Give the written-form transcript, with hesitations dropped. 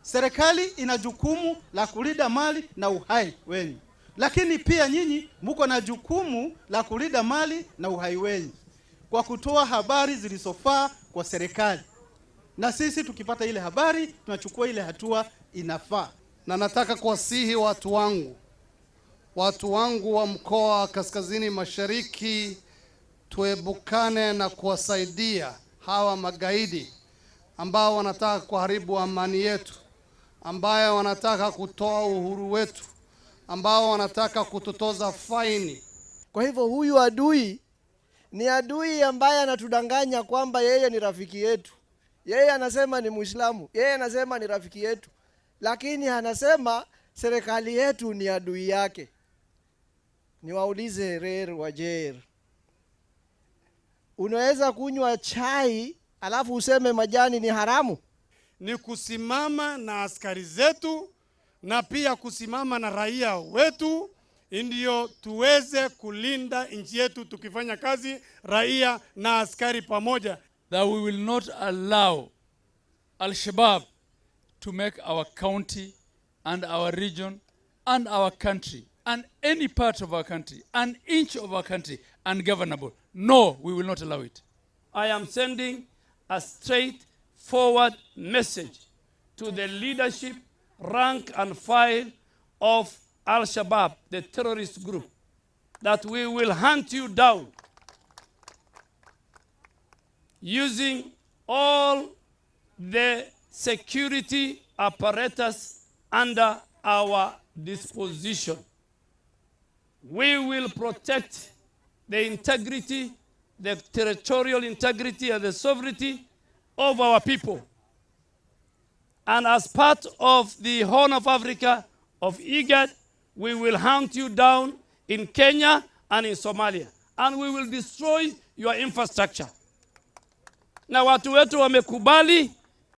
Serikali ina jukumu la kulinda mali na uhai wenu, lakini pia nyinyi mko na jukumu la kulinda mali na uhai wenu kwa kutoa habari zilizofaa kwa serikali, na sisi tukipata ile habari tunachukua ile hatua inafaa. Na nataka kuwasihi watu wangu wa mkoa wa Kaskazini Mashariki, tuebukane na kuwasaidia hawa magaidi ambao wanataka kuharibu amani yetu, ambao wanataka kutoa uhuru wetu, ambao wanataka kututoza faini. Kwa hivyo huyu adui ni adui ambaye anatudanganya kwamba yeye ni rafiki yetu. Yeye anasema ni Muislamu, yeye anasema ni rafiki yetu, lakini anasema serikali yetu ni adui yake. Niwaulize Rer Wajer, unaweza kunywa chai alafu useme majani ni haramu? Ni kusimama na askari zetu na pia kusimama na raia wetu, ndio tuweze kulinda nchi yetu tukifanya kazi raia na askari pamoja. That we will not allow Alshabab to make our county and our region and our country and any part of our country, an inch of our country, ungovernable. No, we will not allow it. I am sending a straightforward message to the leadership, rank and file of Alshabab, the terrorist group, that we will hunt you down using all the security apparatus under our disposition. We will protect the integrity, the territorial integrity and the sovereignty of our people. And as part of the Horn of Africa of IGAD, we will hunt you down in Kenya and in Somalia. And we will destroy your infrastructure. Na watu wetu wamekubali